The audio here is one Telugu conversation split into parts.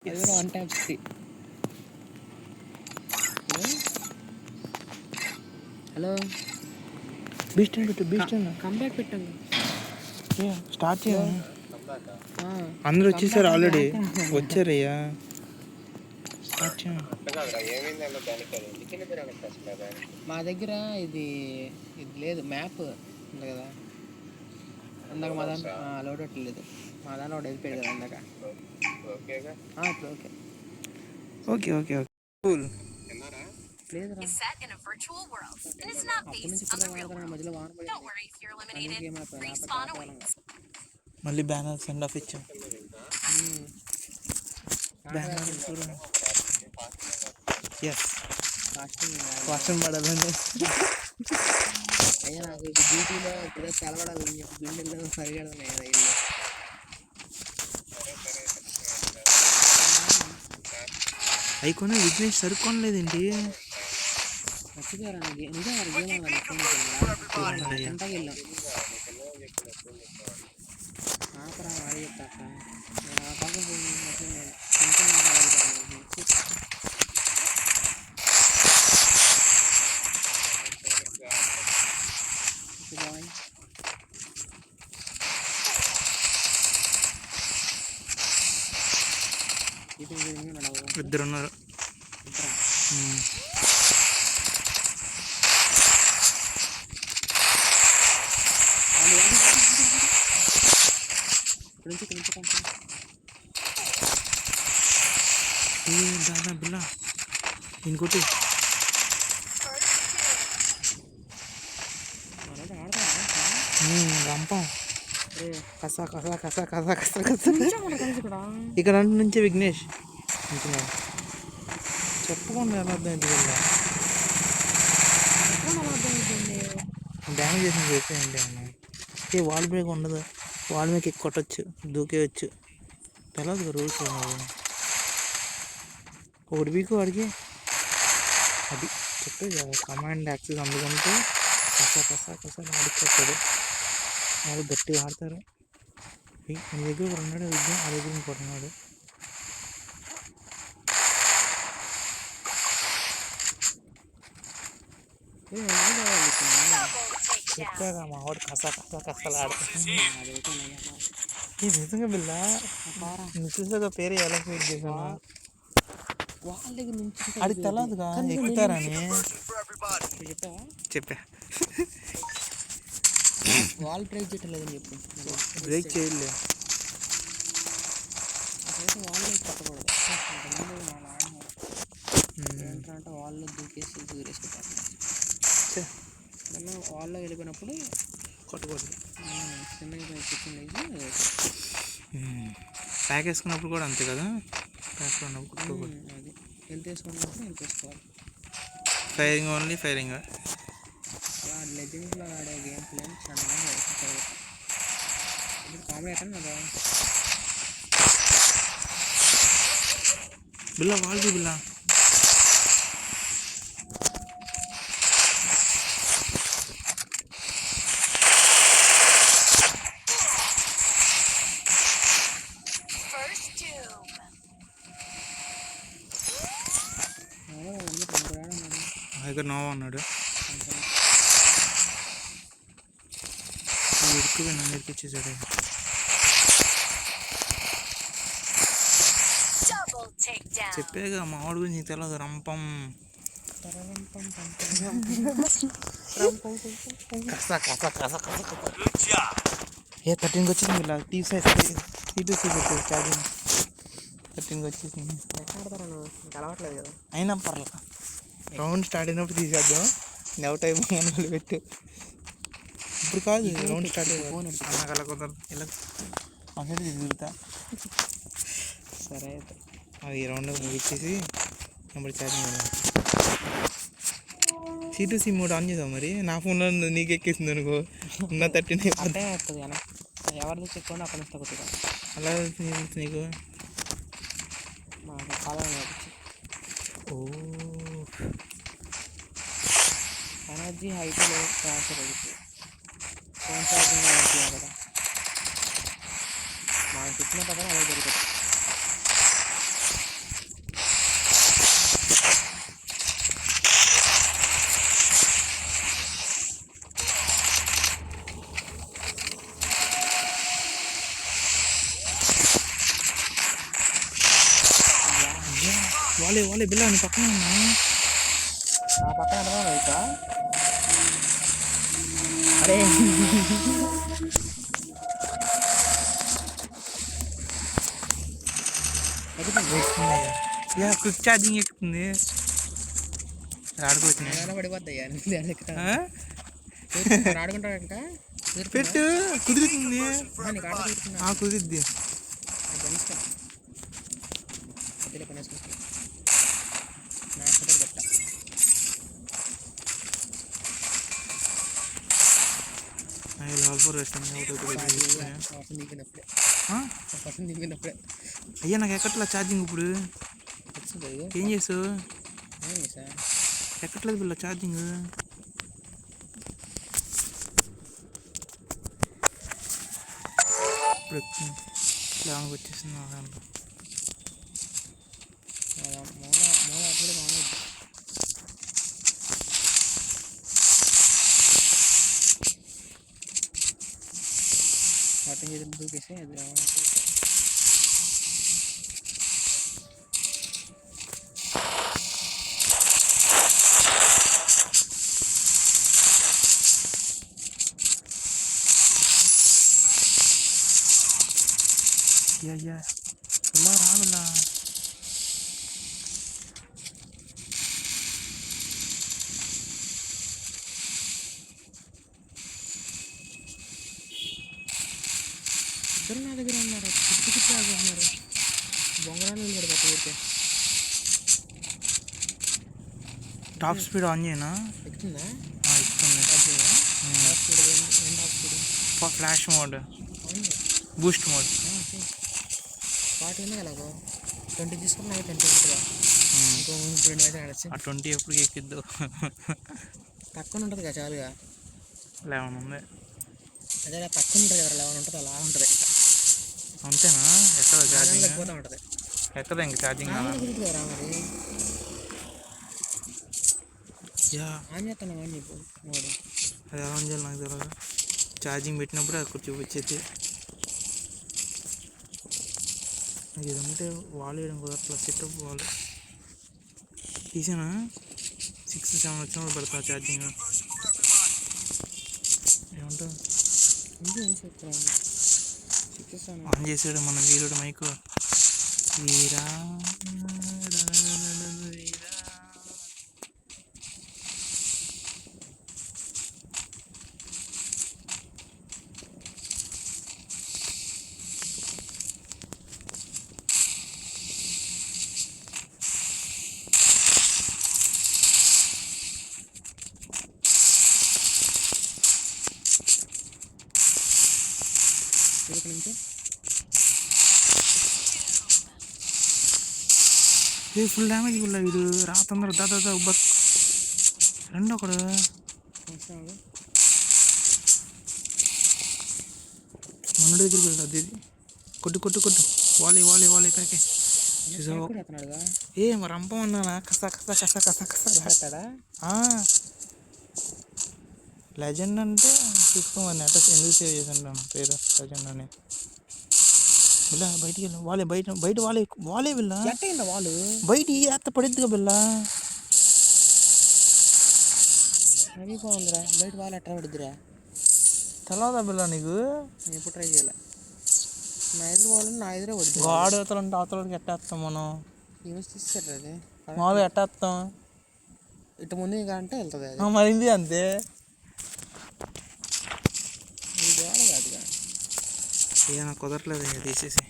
అది కూడా 1 ట్యాప్ 60. హలో బీస్ట్ కంబ్యాక్ పెట్టాం. స్టార్ట్ చేయాలి. అందరూ వచ్చేసారు ఆల్రెడీ. వచ్చారయ్యా. స్టార్ట్ చేయండి. మా దగ్గర ఇది లేదు, మ్యాప్ ఉంది కదా ఇందాక మా దాంట్లో లోడ్ పెట్టలేదు. మా దాంట్లో ఒకటి వెళ్ళిపోయాడు కదా ఇందాక. ఇప్పుడు okay. Okay okay okay cool. లేదురా అప్పటి నుంచి ఇక్కడ వాడతాను. మధ్యలో వాన పడింది. మళ్ళీ బ్యానర్ సెండ్ ఆఫ్ ఇచ్చాం. బ్యానర్ ఎస్ కాస్ట్యూమ్ పడాలండి. అయ్యా నాకు డ్యూటీలో ఇప్పుడు సెలవడాలని చెప్పి బిల్డింగ్లో పరిగెడుతున్నాయి కదా ఇల్లు. అయిపోయినా విఘ్నేష్ సరుకోలేదేంటి? మర్చిపోయారా నిజం గేమ్ గంటకి వెళ్ళాం. ఆపరా వాడి చెప్తాక నేను ఆ పక్క బాయ్. ఇద్దరున్నారు. దాదా బిల్లా ఇంకోటి రంపం కసా కసా కసా కసా కసా కసా ఇక్కడ నుంచి విఘ్నేష్ చెప్పకుండా ఎలా అర్థమైంది? డ్యామేజ్ చేసిన చెప్పేయండి అన్న. ఏ వాల్ బ్రేక్ ఉండదు, వాల్ మీద ఎక్కి కొట్టచ్చు, దూకేయచ్చు. తెలదు రూల్స్ ఒకటి వీక్ వాడికి. అది చెప్పేది కదా కమాండ్ యాక్సెస్. అందుకంటే కసా కసా కసా ఆడుకోతాడు. వాళ్ళు గట్టిగా ఆడతారు. నీ దగ్గర ఒకడు ఉన్నాడు విద్య, ఆ దగ్గర ఇంకొట్టున్నాడు. చెప్పాక మా వాడు కసా కసా కసలు ఆడుతుంది. నిజంగా బిల్ల నిజంగా పేరు ఎలా ఫీల్ చేసాను. వాళ్ళ దగ్గర నుంచి అది తెలదుగా ఎక్కుతారని చెప్పా. వాల్ బ్రేక్ చేయట్లేదని చెప్పు. బ్రేక్ చేయలే వాళ్ళు కొట్టకూడదు. ఏంటంటే వాళ్ళు దూకేసి దూరేసుకుంటారు. మనం వాళ్ళలో వెళ్ళిపోయినప్పుడు కొట్టకూడదు. చిన్నగా కూర్చుని ప్యాక్ వేసుకున్నప్పుడు కూడా అంతే కదా. ప్యాక్ ఉన్నప్పుడు అది హెల్త్ వేసుకున్నప్పుడు హెల్త్ వేసుకోవాలి. Firing only firing. అలా లెజెండ్స్లో ఆడే గేమ్ ప్లే చాలా ఇప్పుడు కామెడీ ఎక్కడ కదా. బిల్లా వాళ్ళది బిల్లా దగ్గర నోవా ఉన్నాడు. ఇరుక్కుపోయి నన్ను ఇరికిచ్చేసాడు. చెప్పేగా మా వాడు గురించి నీకు తెలియదు. రంపం కసా కసా కసా కసా. ఏ 13కి వచ్చింది ఇలా టీ సైజ్ T2C పెట్టు ఛార్జింగ్. 13కి వచ్చేసింది. అలవాట్లేదు కదా. అయినా పర్లేదు. రౌండ్ స్టార్ట్ అయినప్పుడు తీసేద్దాం. నెవ టైం అని పెట్టు. ఇప్పుడు కాదు రౌండ్ స్టార్ట్ అయ్యి నాకు అలా కుదరదు. ఇలా అసలు తిరుగుతా. సరే అయితే అది రౌండ్ ముగిచ్చేసి అప్పుడు ఛార్జింగ్ పెడదాం. C2C మోడ్ ఆన్ చేద్దాం. మరి నా ఫోన్లో నీకు ఎక్కేసింది అనుకో, ఉన్న 13 అదే వస్తుంది. ఎవరిది చెప్పుకోండి అక్కడ నుంచి తగ్గుతుంది. అలా నీకు ఎనర్జీ హైట్లో ట్రాన్స్ఫర్ అవుతుంది. ఫోన్ ఛార్జింగ్ అవుతుంది కదా. మాకు చెప్పిన ప్రకారం అదే జరుగుతుంది. వాలే బిల్ల నీ పక్కన ఉన్నా. నా పక్కన అడగా ఇంకా అరే క్విక్ ఛార్జింగ్ ఎక్కుతుంది. ఆడుకోవచ్చు పడిపోతాయ్యా ఆడుకుంటాడు ఇంకా పెట్టు కుదురుతుంది. కుదిరిద్ది. అయ్యా నాకు ఎక్కట్లా ఛార్జింగ్ ఇప్పుడు. ఏం చేసావు? ఎక్కట్లేదు పిల్ల ఛార్జింగ్. ఇప్పుడు లాంగ్ వచ్చేసింది మా దాంట్లో. వాటింగ్ చేసి దూకేసి అది అయ్యా ఇలా రాదులా. ఇద్దరు నా దగ్గర ఉన్నారు. కిట్టి ఆగుతున్నారు. బొంగరాలు పడిపోతాయి ఊరికే. టాప్ స్పీడ్ ఆన్ చేయనా? ఎక్కుతుందా? ఎక్కుతుంది. టాప్ స్పీడ్ ఏం top speed? Flash mode, Boost mode. పాట ఉంది కదా 20 తీసుకున్నా 20 ఉంటుందా? ఇంకో 2 అయితే నడచ్చు. ఆ 20 ఎప్పుడు ఎక్కిద్దు. పక్కన ఉంటుంది కదా చాలుగా. 11 ఉంది. అదే పక్కన ఉంటుంది కదా 11 ఉంటుంది. అలా ఉంటుంది ఇంకా అంతేనా? ఎక్కడ ఛార్జింగ్ పోతా ఉంటుంది. ఎక్కడ ఇంక ఛార్జింగ్ రా మరి యా ఆన్ చేస్తాను అని చెప్పు. మూడు అది ఎలా ఆన్ చేయాలి నాకు తెలియదు. ఛార్జింగ్ పెట్టినప్పుడు అది కొంచెం చూపించేది. నాకు ఇదంటే వాల్ వేయడం కుదరట్లా. సెటప్ వాల్ తీసానా 6-7 వచ్చినప్పుడు పెడతా ఛార్జింగ్. ఏమంటావు? ఆన్ చేసాడు మన వీరుడు మైకు. వీరా ఫుల్ డ్యామేజ్ కూడా వీడు. రా తొందర దాదా బక్ రెండు ఒకడు మనుడి దగ్గరికి వెళ్తా. అది కొట్టు వాలే ప్యాకే చూసావు. ఏ మరి రంపమన్నానా? కస లెజెండ్ అంటే చూసుకోమని అట్లా ఎందుకు సేవ్ చేసాను పేరు లెజెండ్ అని. బిల్ల బయటికి వెళ్ళి వాలే బయట వాలే బిల్ల వాళ్ళు బయట ఎత్త పడిద్దిగా బిల్ల. అవి బాగుందిరా. బయట వాళ్ళు ఎట్లా పడిద్దిరా తెలవదా బిల్ల నీకు? నేను ఎప్పుడు ట్రై చేయాలి. నా ఎదురు పోవాలని నా ఎదురే పడుతుంది. గాడు అవతలంటే అవతలకి ఎట్టేస్తాం మనం. ఏమి తీసారు అది మామూలుగా ఎట్టేస్తాం. ఇటు ముందు ఇంకా అంటే వెళ్తుంది అది. మరి ఇది అంతే. ఇది గోడ కాదుగా. నాకు కుదరట్లేదు ఇంకా తీసేసి.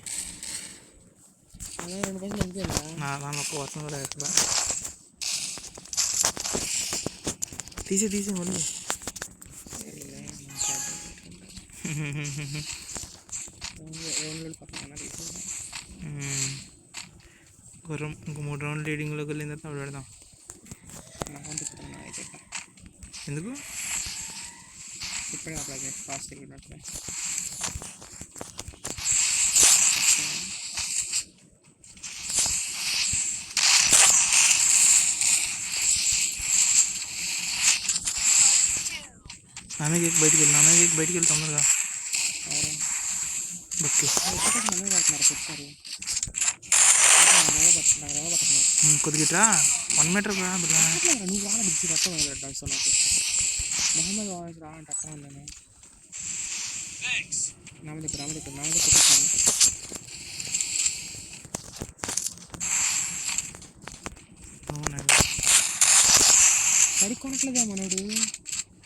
2 పైసలు వెళ్ళిపోయిందా? నా దాని ఒక్క వర్షం కూడా ఎక్కడ తీసి మళ్ళీ గుర్రం ఇంకో 3 రౌండ్లు లీడింగ్లోకి వెళ్ళిన తర్వాత పెడదాం. ఎందుకు ఇప్పుడే అట్లాగే ఫాస్ట్ వెళ్ళినట్లే. నాన్నకి బయటికి వెళ్ళి తొందరగా బక్కి పడుతున్నారు. కొద్దిగా ఇట్రా 1 మీటర్ రా బిడ్డ. నువ్వు వాళ్ళ దిగి రక్తం నాకు మొహమ్మద్ వాయిస్ రా అంటే అక్కడ ఉందని నామది అవునండి. సరికొనట్లేదా మనోడు.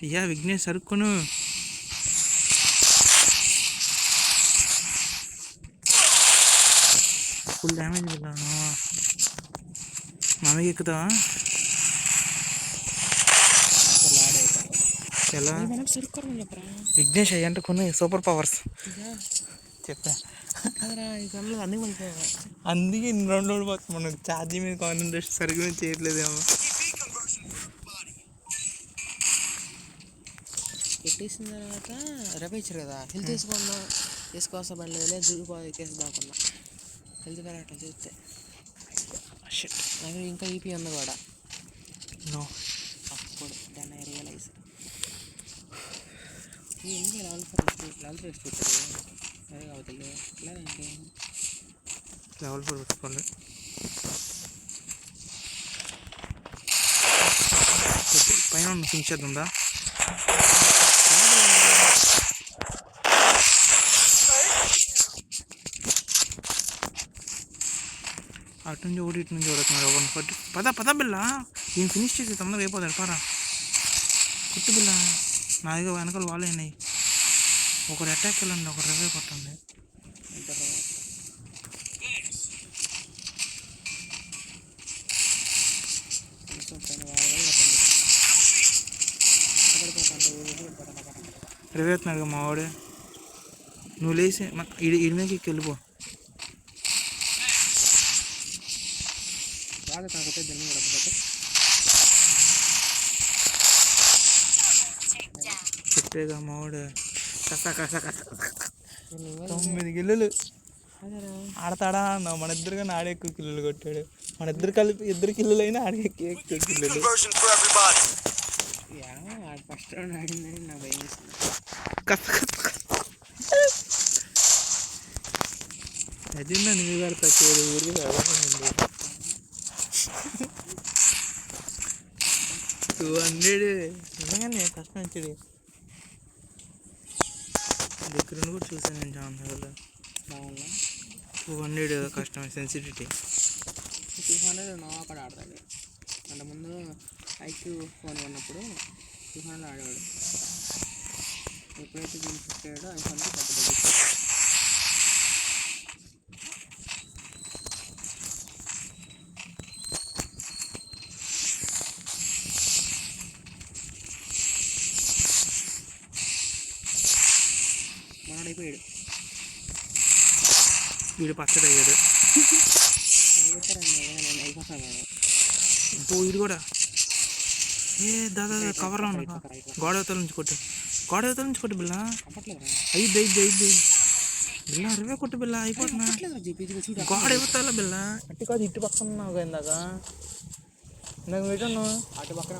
అయ్యా విఘ్నేష్ సరుక్కును. ఫుల్ డ్యామేజ్ బిడ్డ. మామయ్య ఎక్కుతావా? ఎలా విఘ్నేష్ అయ్యి అంటే కొన్ని సూపర్ పవర్స్ చెప్పా. అందుకే 2 రోజులు పోతుంది మనం ఛార్జింగ్ మీద కాన్సన్ట్రేషన్ సరిగ్గా చేయట్లేదేమో. పెట్టేసిన తర్వాత రవి ఇచ్చారు కదా హెల్త్ తీసుకోవస్తా పడలేదు దూరిపోయి ఎక్కేద్దామనుకున్నా. హెల్త్ పెరగట్లేదు చూస్తే. నాకు ఇంకా ఈపీ ఉంది కూడా. అప్పుడు దాన్ని రియలైజ్ ఏంటి లెవెల్ 4 పెట్టారు. అదే కావద్దు లేదంటే లెవెల్ 4 పెట్టుకోవాలి. పైన ఉన్న ఫినిషర్ ఉందా? అటు నుంచి ఒకటి ఇటు నుంచి ఒకటి 140. పద బిల్ల నేను ఫినిష్ చేసి తొందరగా అయిపోతాడు. పారా కుట్టు బిల్ల. నా దగ్గర వెనకాల వాళ్ళు అయినాయి. ఒకరు అటాక్ వెళ్ళండి, ఒకరు రివే కొట్టండి. రివే అవుతున్నాడు మా వాడు. నువ్వు లేచి ఇడి మీదకి వెళ్ళిపో. చెప్పేగా మావాడు కస 9 కిల్లులు ఆడతాడా అన్న. మన ఇద్దరుగా ఆడే ఎక్కువ కిల్లులు కొట్టాడు. మన ఇద్దరు కలిపి 2 కిల్లులు అయినా ఆడే ఎక్కువ కిల్లులు. ఫస్ట్ రౌండ్ ఆడిందని నాకు భయం వేసింది. అది నువ్వు కడతా ఊరికి చదవండి. 200 నిజంగానే కష్టం వచ్చేది. దగ్గర కూడా చూసాను నేను చాలా. 200 కష్టం సెన్సిటివిటీ. 200 నా అక్కడ ఆడతాడు. అంత ముందు ఐక్యూ ఫోన్ ఉన్నప్పుడు 200 ఆడేవాడు. ఎప్పుడైతే దీన్ని ఫిక్స్ అయ్యాడో ఐఫోన్కి పెద్ద మనోడు అయిపోయాడు. వీడు పచ్చడి అయ్యాడు. అయిపోతాను వీడు కూడా దాదా కవర్లో ఉన్నా. గోడ అవతల నుంచి కొట్టు బిల్ల. ఐదు బిల్ల రివే కొట్టు బిల్ల. అయిపోతున్నా గోడ అవతల బిల్ల. అట్టి కాదు ఇటు పక్కన ఉన్నావు ఇందాక. పెట్టాను అటు పక్కన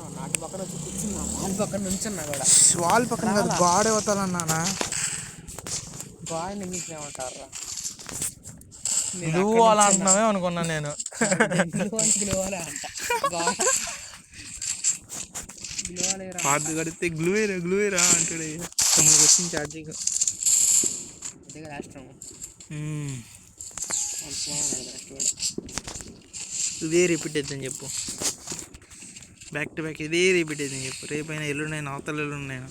వచ్చి కూర్చున్నా. వాళ్ళ పక్కన నుంచున్నా కూడా. వాళ్ళ పక్కన కాదు గోడ అవతల అన్నానా. గోడ నింగిస్తామంటారా? నువ్వు అలా అంటున్నావే అనుకున్నా నేను. పాత కడితే గ్లూవేరా అంటాడు. 9 వచ్చింది ఛార్జింగ్. ఇదే రిపీట్ అవుతుందని చెప్పు. బ్యాక్ టు బ్యాక్ ఇదే రిపీట్ అవుతుందని చెప్పు. రేపైనా ఎల్లుండైనా అవతల ఎల్లుండైనా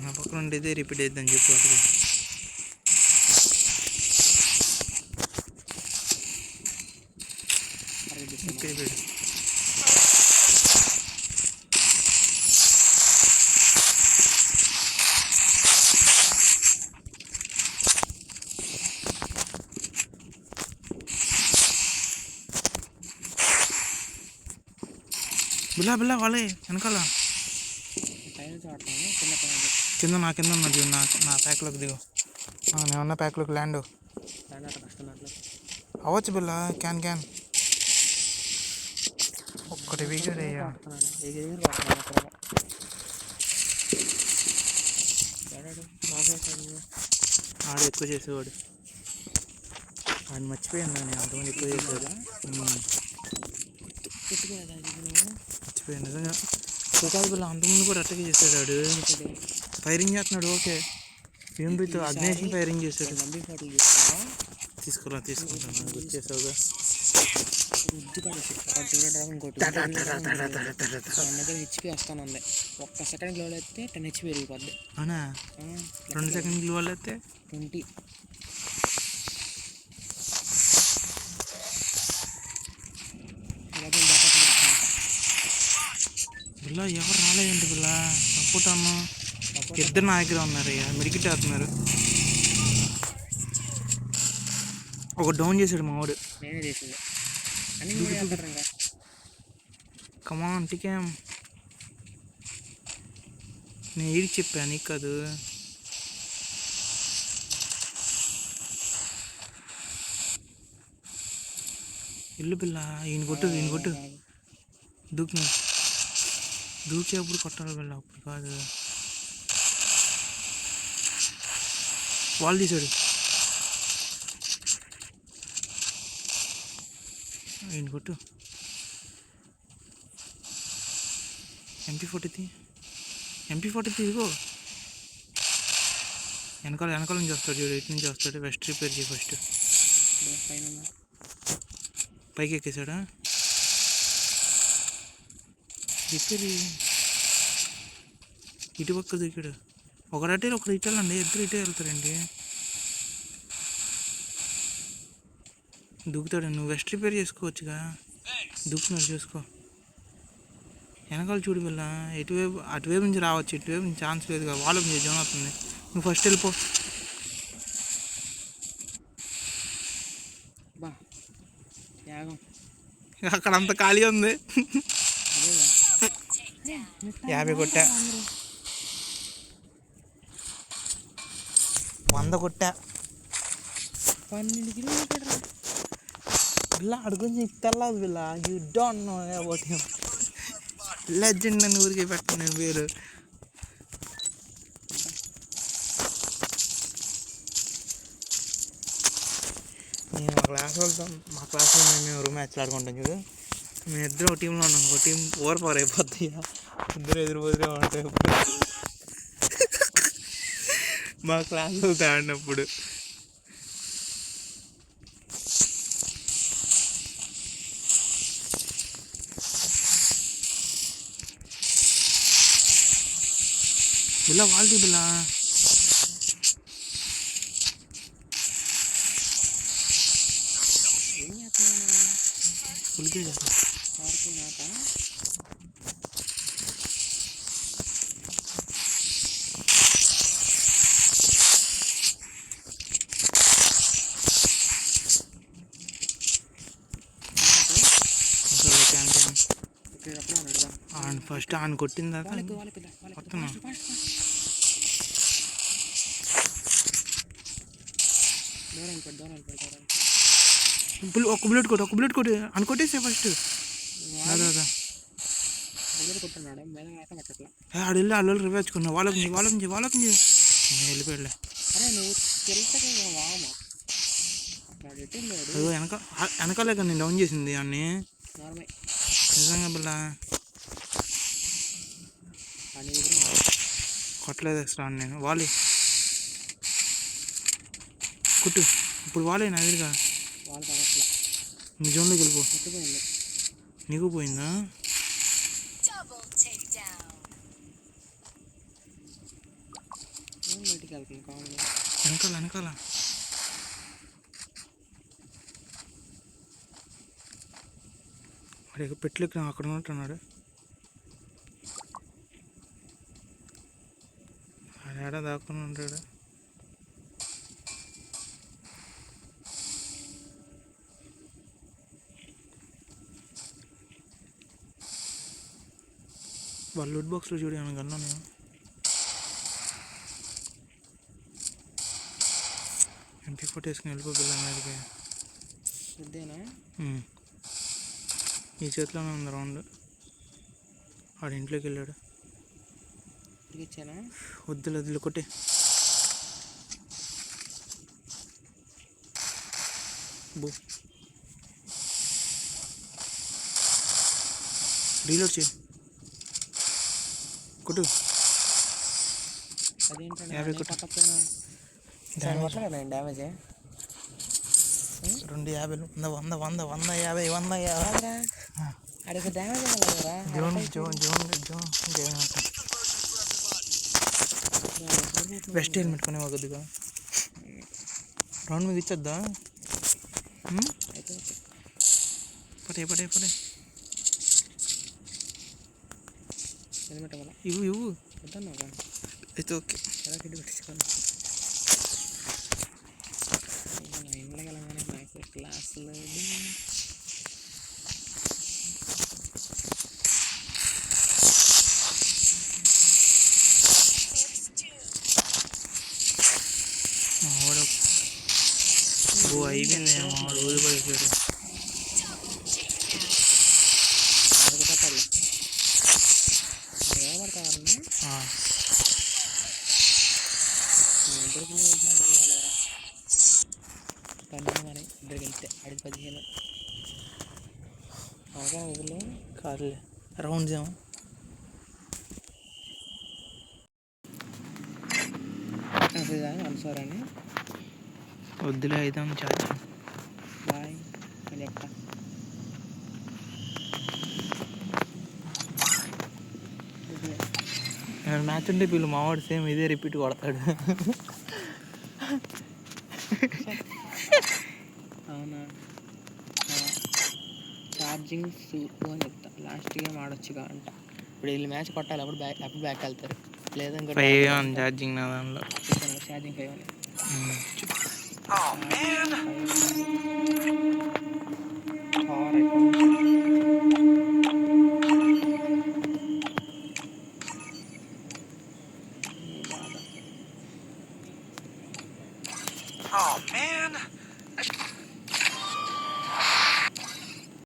నా పక్కన ఉంటే ఇదే రిపీట్ అవుతుందని చెప్పు. అప్పుడు బిల్లా వాళ్ళే వెనకాల కింద ఉన్నది. నా ప్యాక్లోకి దిగు. నేనున్న ప్యాక్లోకి ల్యాండ్ అవ్వచ్చు బిల్లా. క్యాన్ ఒక్కటి వీకెడ్ అయ్యా. ఆడు ఎక్కువ చేసేవాడు. ఆడు మర్చిపోయాను నేను. అంతమంది ఎక్కువ చేసేవాడు. పెట్టుకోలేదా ఇది నువ్వు? మర్చిపోయాను నిజంగా. కాదు పిల్ల అంతకుముందు కూడా అట్టగే చేశాడు వాడు. ఫైరింగ్ చేస్తున్నాడు ఓకే. ఏంటితో అగ్నేషన్ ఫైరింగ్ చేశాడు. నంబి ఫోటోలు తీసుకున్నావా? తీసుకుంటాను వచ్చేసావుగా. రుద్ది పడేసి ఒకటి డ్రాగన్ ఇంకోటి మన దగ్గర హెచ్పి వస్తానుంది. ఒక్క సెకండ్ గ్లో అయితే 10 హెచ్పి పెరిగిపోద్ది. అవునా? 2 సెకండ్ గ్లో అయితే 20. పిల్ల ఎవరు రాలేదండి పిల్ల. సపోర్ట్ అన్న ఇద్దరు నా దగ్గర ఉన్నారు. మెడికిట్ అవుతున్నారు. ఒక డౌన్ చేశాడు మా వాడు. నేనే చేసింది. కమాన్ టికేం. నేను ఏడికి చెప్పాను నీకు కాదు. ఇల్లు పిల్ల ఈయన కొట్టు దూకేప్పుడు కొట్టాలి పిల్ల, అప్పుడు కాదు. వాళ్ళు తీసాడు. ఈయన కొట్టు. MP40 తీసుకో. వెనకాల నుంచి వస్తాడు చూడు. ఇటు నుంచి వస్తాడు. వెస్ట్ రిపేర్ చేయి ఫస్ట్. పైకి ఎక్కేసాడా? రిపేర్ ఇటు పక్క దిగాడు. ఒకటి ఒకరు ఇటు వెళ్ళండి. ఇద్దరు ఇటే వెళ్తారండి. దూకుతాడు. నువ్వు వెస్ట్ రిపేర్ చేసుకోవచ్చుగా. దూకుతున్నాడు చూసుకో. వెనకాల చూడు పిల్ల. అటువైపు నుంచి రావచ్చు. ఇటువైపు నుంచి ఛాన్స్ లేదుగా. వాళ్ళకి నుంచి జోన్ అవుతుంది. నువ్వు ఫస్ట్ వెళ్ళిపో. అక్కడ అంత ఖాళీ ఉంది. 50 కొట్టా. 100 కొట్టా. 12 కిలోమీటర్లు పిల్ల అడుగుంచి తెల్లదు పిల్ల. You don't know about him. Legend అని ఊరికే పెట్టండి నేను పేరు. నేను మా క్లాస్లో మేము రూమ్ మ్యాచ్లు ఆడుకుంటాం చూడు. మేము ఇద్దరు ఒక టీంలో ఉన్నాం. ఒక టీం 4-4 అయిపోతాయి. ఇద్దరు ఎదురుపోతే ఉంటాయి. మా క్లాస్లో ఆడినప్పుడు బిల్ల వాళ్ళది బిల్ల. ఏం చేస్తున్నాను? ఉలికే కదా నాట ఫస్ట్ ఆన్ కొట్టింది కదా. ఒక బుల్లెట్ కొట్టి అని కొట్టేసే ఫస్ట్. దాదా ఆడెళ్ళి వాళ్ళు రివేచుకున్నా. వాళ్ళకి వెళ్ళిపోయాడులే. వెనకాలే కానీ నేను డౌన్ చేసింది అన్ని. నిజంగా బిల్ల కొట్టలేదు అసలు నేను. వాళ్ళు కొట్టు. ఇప్పుడు వాళ్ళే నా ఎదురుగా. నీ జోన్లోకి వెళ్ళిపో. నీకు పోయిందా? వెనకాల వాడు పెట్లు అక్కడ ఉన్నట్టున్నాడు. ఆడ దాక్కుని ఉంటాడు. వాళ్ళు లూట్ బాక్స్లో చూడు ఏమైనా కన్నా నేను. MP40 వేసుకుని వెళ్ళిపోతున్నా మీదకి. ఈ చేతిలోనే ఉంది రౌండ్. వాడు ఇంట్లోకి వెళ్ళాడు. వద్దులు కొట్టే. రీలోడ్ చేయి కొట్టు. అదేంటంటే 50 కొట్టు. కొట్టకపోయినా డ్యామేజ్ డ్యామేజే 250 100 100 100 150 150. అడిగి డ్యామేజ్ అవ్వలేదురా. జోన్ వెస్ట్ హెల్మెట్ కొనే కొద్దిగా రౌండ్ మీద ఇచ్చొద్దా? పడే హెల్మెట్ అవ్వాలి ఇవ్వు వద్దన్నావుగా. అయితే ఓకే. ఎలా కిడ్డు పెట్టించుకోండి. ఇంట్లో వెళ్ళగానే మ్యాక్స్ క్లాసులు మావాడు అయిపోయింది. మావాడు ఊరిపడిపోయాడు. పడతారన్నా ఇద్దరికి వెళ్ళాలిరా. పన్నెండు కానీ ఇద్దరికి వెళ్తే అడిగి 15 అవసరం వదిలే కాదులే రౌండ్స్ ఏమో. అనుసారని వద్దులే అయితే ఛార్జింగ్. బాయ్ మళ్ళీ ఎక్క మ్యాచ్ ఉంటే వీళ్ళు మావాడు సేమ్ ఇదే రిపీట్ కొడతాడు. అవునా ఛార్జింగ్ సూపు అని చెప్తా. లాస్ట్ గేమ్ ఆడొచ్చుగా అంట. ఇప్పుడు వీళ్ళు మ్యాచ్ కొట్టాలి. అప్పుడు బ్యాక్ వెళ్తారు. లేదా ఇంకా 5 ఛార్జింగ్ నా దానిలో. ఛార్జింగ్ 5 అని. Oh man!